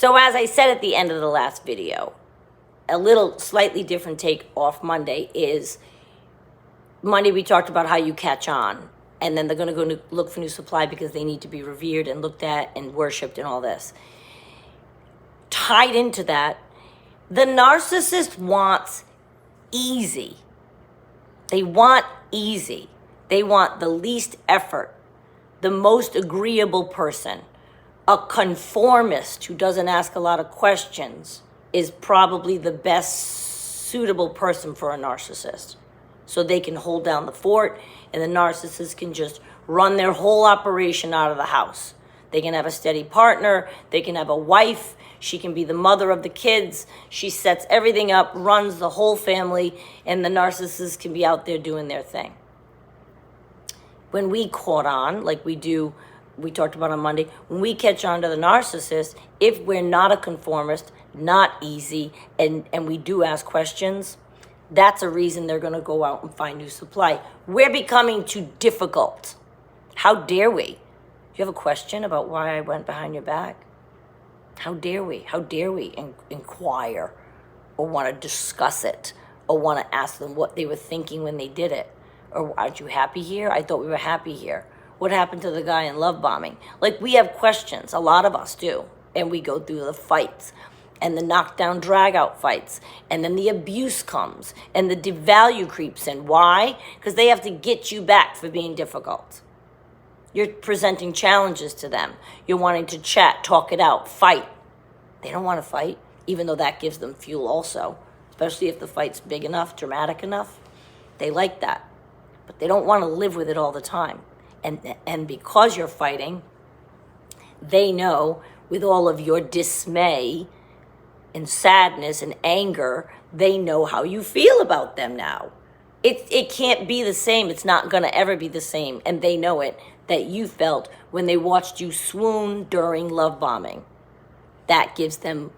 So as I said at the end of the last video, a little slightly different take off Monday is, Monday we talked about how you catch on, and then they're going to go look for new supply because they need to be revered and looked at and worshipped and all this. Tied into that, the narcissist wants easy. They want easy. They want the least effort, the most agreeable person. A conformist who doesn't ask a lot of questions is probably the best suitable person for a narcissist. So they can hold down the fort, and the narcissist can just run their whole operation out of the house. They can have a steady partner. They can have a wife. She can be the mother of the kids. She sets everything up, runs the whole family, and the narcissist can be out there doing their thing. When we caught on, like we do, we talked about on Monday, when we catch on to the narcissist, if we're not a conformist, not easy, and we do ask questions, that's a reason they're going to go out and find new supply. We're becoming too difficult. How dare we? Do you have a question about why I went behind your back? How dare we? How dare we inquire or want to discuss it or want to ask them what they were thinking when they did it? Or aren't you happy here? I thought we were happy here. What happened to the guy in love bombing? Like, we have questions. A lot of us do. And we go through the fights and the knockdown drag out fights. And then the abuse comes and the devalue creeps in. Why? Because they have to get you back for being difficult. You're presenting challenges to them. You're wanting to chat, talk it out, fight. They don't want to fight, even though that gives them fuel also, especially if the fight's big enough, dramatic enough. They like that. But they don't want to live with it all the time. And because you're fighting, they know with all of your dismay and sadness and anger, they know how you feel about them now. It can't be the same. It's not going to ever be the same. And they know it, that you felt when they watched you swoon during love bombing. That gives them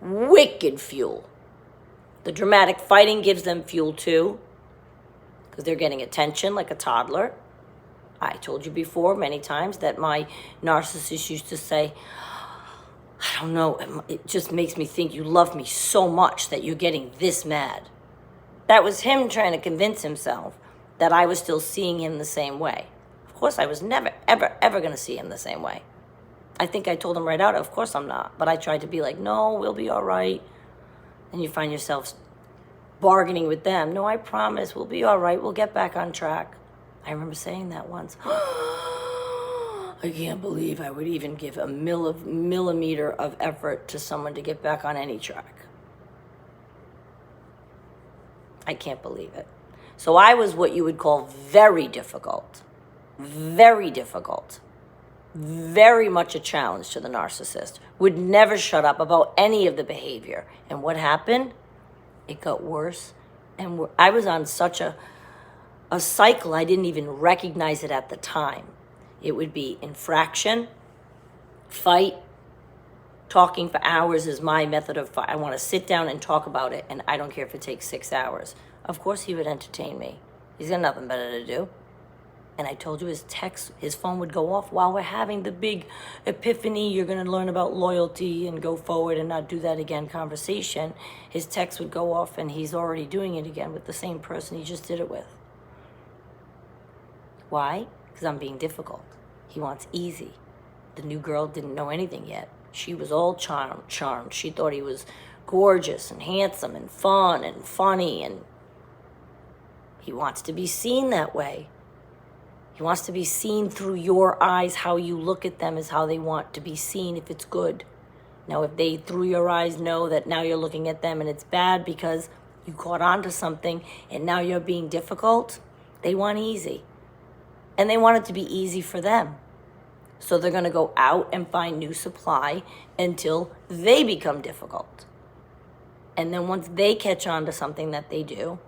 wicked fuel. The dramatic fighting gives them fuel too, because they're getting attention like a toddler. I told you before many times that my narcissist used to say, I don't know, it just makes me think you love me so much that you're getting this mad. That was him trying to convince himself that I was still seeing him the same way. Of course, I was never, ever, ever going to see him the same way. I think I told him right out, of course I'm not. But I tried to be like, no, we'll be all right. And you find yourself bargaining with them. No, I promise, we'll be all right. We'll get back on track. I remember saying that once. I can't believe I would even give a millimeter of effort to someone to get back on any track. I can't believe it. So I was what you would call very difficult. Very difficult. Very much a challenge to the narcissist. Would never shut up about any of the behavior. And what happened? It got worse. And I was on such a cycle, I didn't even recognize it at the time. It would be infraction, fight. Talking for hours is my method of fight. I want to sit down and talk about it, and I don't care if it takes 6 hours. Of course he would entertain me. He's got nothing better to do. And I told you his phone would go off while we're having the big epiphany, you're going to learn about loyalty and go forward and not do that again conversation. His text would go off, and he's already doing it again with the same person he just did it with. Why? Because I'm being difficult. He wants easy. The new girl didn't know anything yet. She was all charmed. She thought he was gorgeous and handsome and fun and funny, and he wants to be seen that way. He wants to be seen through your eyes. How you look at them is how they want to be seen if it's good. Now, if they, through your eyes, know that now you're looking at them and it's bad because you caught on to something and now you're being difficult, they want easy. And they want it to be easy for them. So they're going to go out and find new supply until they become difficult. And then once they catch on to something that they do,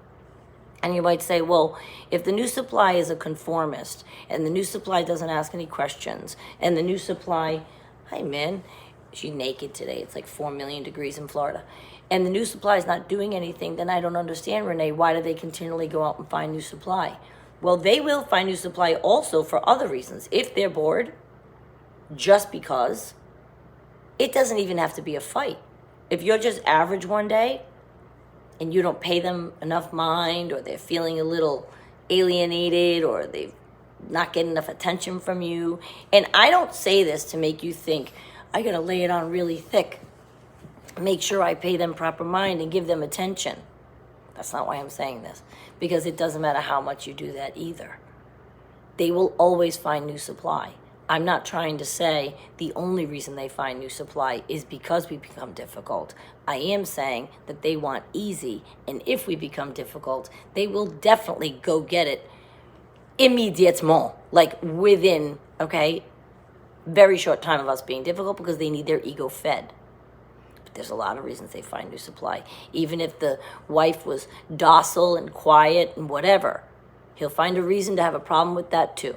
and you might say, well, if the new supply is a conformist, and the new supply doesn't ask any questions, and the new supply, hi, man, she's naked today. It's like 4 million degrees in Florida. And the new supply is not doing anything, then I don't understand, Renee. Why do they continually go out and find new supply? Well, they will find new supply also for other reasons. If they're bored, just because It doesn't even have to be a fight. If you're just average one day and you don't pay them enough mind, or they're feeling a little alienated, or they're not getting enough attention from you. And I don't say this to make you think, I gotta lay it on really thick, make sure I pay them proper mind and give them attention. That's not why I'm saying this, because it doesn't matter how much you do that either. They will always find new supply. I'm not trying to say the only reason they find new supply is because we become difficult. I am saying that they want easy, and if we become difficult, they will definitely go get it immédiatement, like within, very short time of us being difficult, because they need their ego fed. But there's a lot of reasons they find new supply. Even if the wife was docile and quiet and whatever, he'll find a reason to have a problem with that too.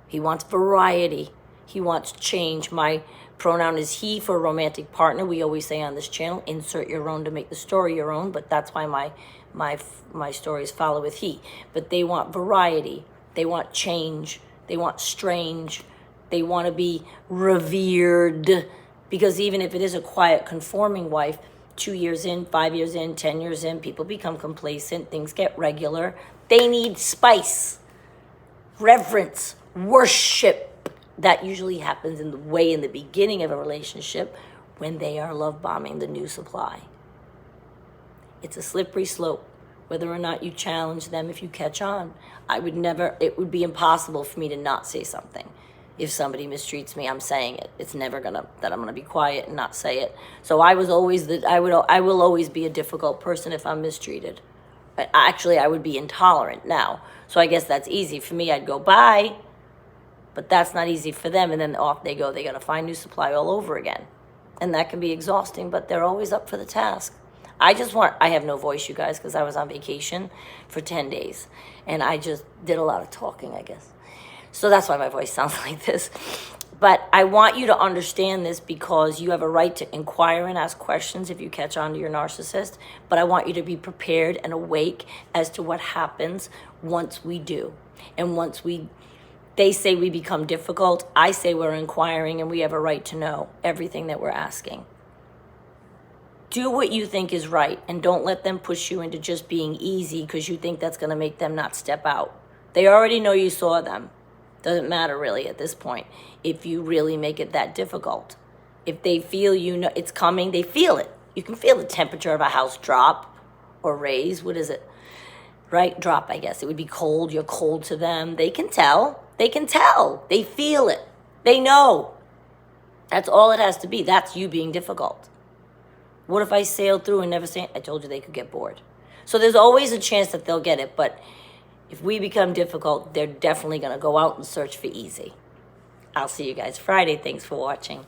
He wants variety. He wants change. My pronoun is he for a romantic partner. We always say on this channel, insert your own to make the story your own, but that's why my stories follow with he. But they want variety. They want change. They want strange. They want to be revered. Because even if it is a quiet, conforming wife, 2 years in, 5 years in, 10 years in, people become complacent. Things get regular. They need spice, reverence, worship. That usually happens in the beginning of a relationship, when they are love bombing the new supply. It's a slippery slope, whether or not you challenge them. If you catch on, it would be impossible for me to not say something. If somebody mistreats me, I'm saying it. It's never that I'm gonna be quiet and not say it. So I will always be a difficult person if I'm mistreated. Actually, I would be intolerant now. So I guess that's easy for me. I'd go, bye. But that's not easy for them, and then off they go. They got to find new supply all over again. And that can be exhausting, but they're always up for the task. I have no voice, you guys, because I was on vacation for 10 days. And I just did a lot of talking, I guess. So that's why my voice sounds like this. But I want you to understand this, because you have a right to inquire and ask questions if you catch on to your narcissist. But I want you to be prepared and awake as to what happens once we do. And they say we become difficult, I say we're inquiring, and we have a right to know everything that we're asking. Do what you think is right, and don't let them push you into just being easy because you think that's going to make them not step out. They already know you saw them. Doesn't matter really at this point if you really make it that difficult. If they feel it's coming, they feel it. You can feel the temperature of a house drop or raise. What is it? Right? Drop, I guess. It would be cold. You're cold to them. They can tell. They can tell. They feel it. They know. That's all it has to be. That's you being difficult. What if I sailed through and never say, I told you they could get bored. So there's always a chance that they'll get it, but if we become difficult, they're definitely going to go out and search for easy. I'll see you guys Friday. Thanks for watching.